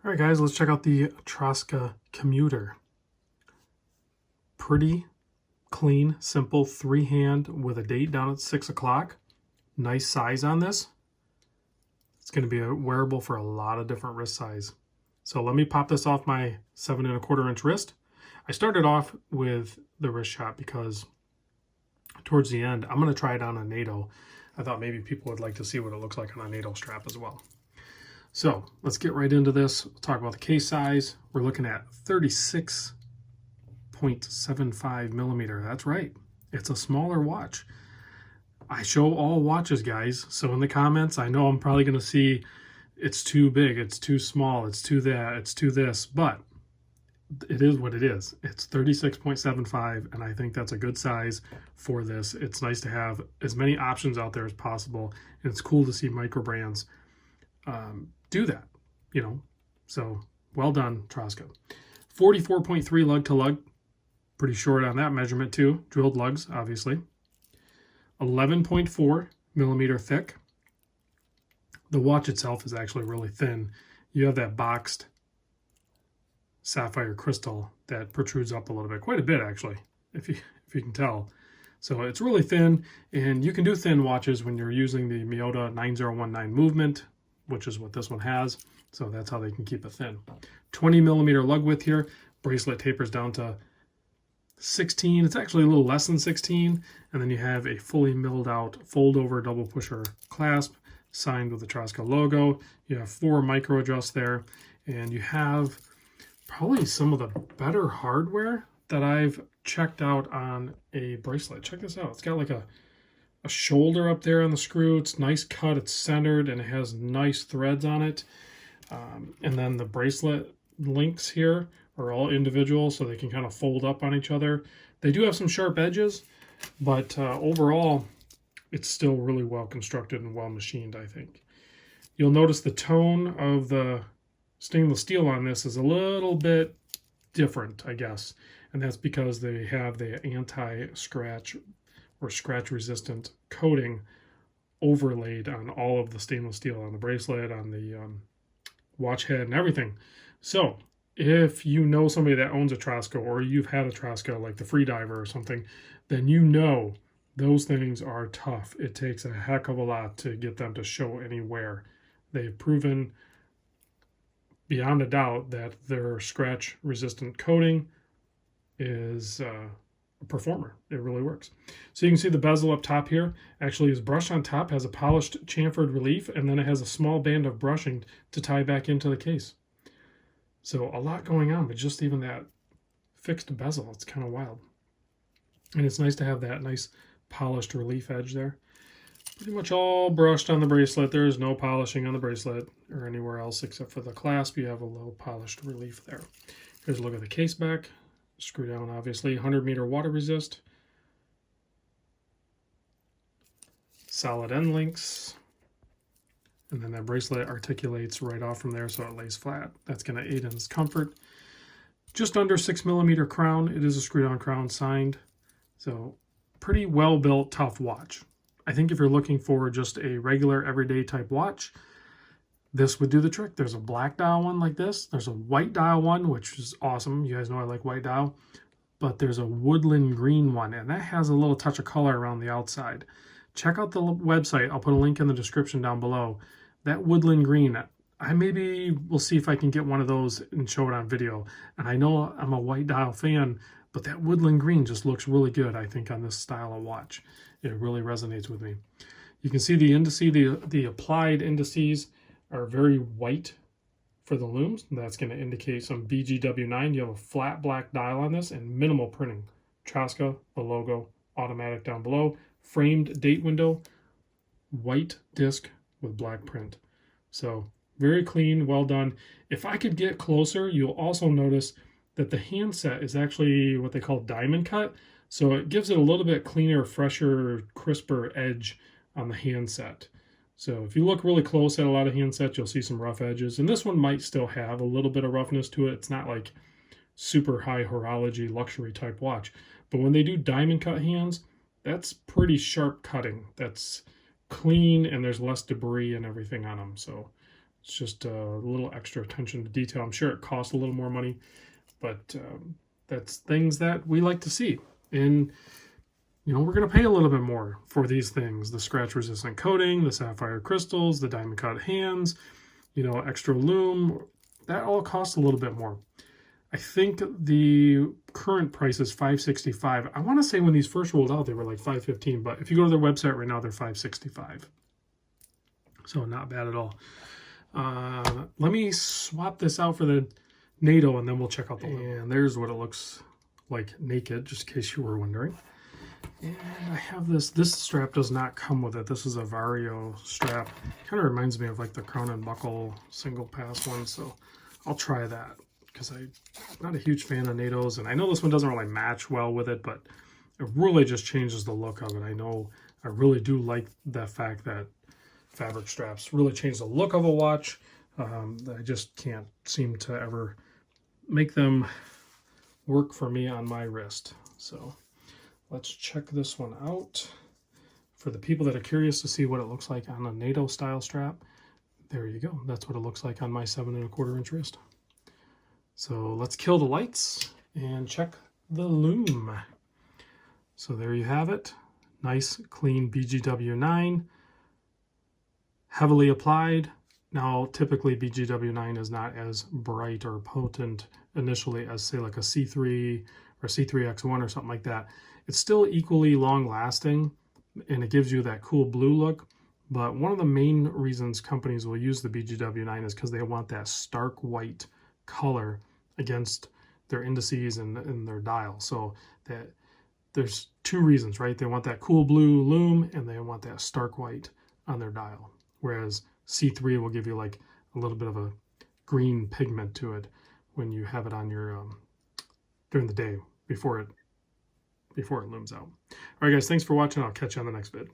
All right, guys, let's check out the Traska Commuter. Pretty clean, simple, three-hand with a date down at 6 o'clock. Nice size on this. It's going to be a wearable for a lot of different wrist size. So let me pop this off my 7 1/4 inch wrist. I started off with the wrist shot because towards the end, I'm going to try it on a Nato. I thought maybe people would like to see what it looks like on a Nato strap as well. So let's get right into this. We'll talk about the case size. We're looking at 36.75 millimeter. That's right. It's a smaller watch. I show all watches, guys. So in the comments, I know I'm probably going to see it's too big, it's too small, it's too that, it's too this, but it is what it is. It's 36.75, and I think that's a good size for this. It's nice to have as many options out there as possible, and it's cool to see micro brands do that, you know. So well done, Traska. 44.3 lug to lug, pretty short on that measurement too. Drilled lugs, obviously. 11.4 millimeter thick. The watch itself is actually really thin. You have that boxed sapphire crystal that protrudes up a little bit, quite a bit actually, if you can tell. So it's really thin, and you can do thin watches when you're using the Miyota 9019 movement, which is what this one has. So that's how they can keep it thin. 20 millimeter lug width here. Bracelet tapers down to 16. It's actually a little less than 16. And then you have a fully milled out fold over double pusher clasp signed with the Traska logo. You have 4 micro adjusts there, and you have probably some of the better hardware that I've checked out on a bracelet. Check this out. It's got like a shoulder up there on the screw. It's nice cut, it's centered, and it has nice threads on it. And then the bracelet links here are all individual, so they can kind of fold up on each other. They do have some sharp edges, but overall, it's still really well constructed and well machined, I think. You'll notice the tone of the stainless steel on this is a little bit different, I guess. And that's because they have the anti-scratch or scratch-resistant coating overlaid on all of the stainless steel, on the bracelet, on the watch head, and everything. So if you know somebody that owns a Traska, or you've had a Traska like the Freediver or something, then you know those things are tough. It takes a heck of a lot to get them to show any wear. They've proven beyond a doubt that their scratch-resistant coating is a performer. It really works. So you can see the bezel up top here actually is brushed on top, has a polished chamfered relief, and then it has a small band of brushing to tie back into the case. So a lot going on, but just even that fixed bezel, it's kind of wild. And it's nice to have that nice polished relief edge there. Pretty much all brushed on the bracelet. There is no polishing on the bracelet or anywhere else except for the clasp. You have a little polished relief there. Here's a look at the case back. Screw down, obviously. 100-meter water resist. Solid end links. And then that bracelet articulates right off from there, so it lays flat. That's going to aid in its comfort. Just under 6 millimeter crown. It is a screw-down crown signed. So pretty well-built, tough watch. I think if you're looking for just a regular, everyday type watch, this would do the trick. There's a black dial one like this. There's a white dial one, which is awesome. You guys know I like white dial. But there's a woodland green one, and that has a little touch of color around the outside. Check out the website. I'll put a link in the description down below. That woodland green, I maybe will see if I can get one of those and show it on video. And I know I'm a white dial fan, but that woodland green just looks really good, I think, on this style of watch. It really resonates with me. You can see the indices, the applied indices are very white for the looms. That's going to indicate some BGW9. You have a flat black dial on this and minimal printing. Traska, the logo, automatic down below. Framed date window, white disc with black print. So very clean, well done. If I could get closer, you'll also notice that the handset is actually what they call diamond cut. So it gives it a little bit cleaner, fresher, crisper edge on the handset. So if you look really close at a lot of handsets, you'll see some rough edges. And this one might still have a little bit of roughness to it. It's not like super high horology luxury type watch. But when they do diamond cut hands, that's pretty sharp cutting. That's clean, and there's less debris and everything on them. So It's just a little extra attention to detail. I'm sure it costs a little more money, but that's things that we like to see. And, you know, we're going to pay a little bit more for these things. The scratch-resistant coating, the sapphire crystals, the diamond-cut hands, you know, extra lume. That all costs a little bit more. I think the current price is $565. I want to say when these first rolled out, they were like $515, but if you go to their website right now, they're $565. So not bad at all. Let me swap this out for the Nato, and then we'll check out the logo. And there's what it looks like naked, just in case you were wondering. And I have this. This strap does not come with it. This is a Vario strap. Kind of reminds me of like the Crown and Buckle single pass one, so I'll try that, because I'm not a huge fan of Natos, and I know this one doesn't really match well with it, but it really just changes the look of it. I know I really do like the fact that fabric straps really change the look of a watch. I just can't seem to ever make them work for me on my wrist. So let's check this one out. For the people that are curious to see what it looks like on a NATO style strap, there you go. That's what it looks like on my 7 1/4 inch wrist. So let's kill the lights and check the lume. So there you have it. Nice, clean BGW9. Heavily applied. Now, typically BGW9 is not as bright or potent initially as, say, like a C3 or C3X1 or something like that. It's still equally long-lasting, and it gives you that cool blue look. But one of the main reasons companies will use the BGW9 is because they want that stark white color against their indices and their dial. So that there's two reasons, right? They want that cool blue lume, and they want that stark white on their dial. Whereas C3 will give you like a little bit of a green pigment to it when you have it on your during the day before it looms out. All right, guys, thanks for watching. I'll catch you on the next vid.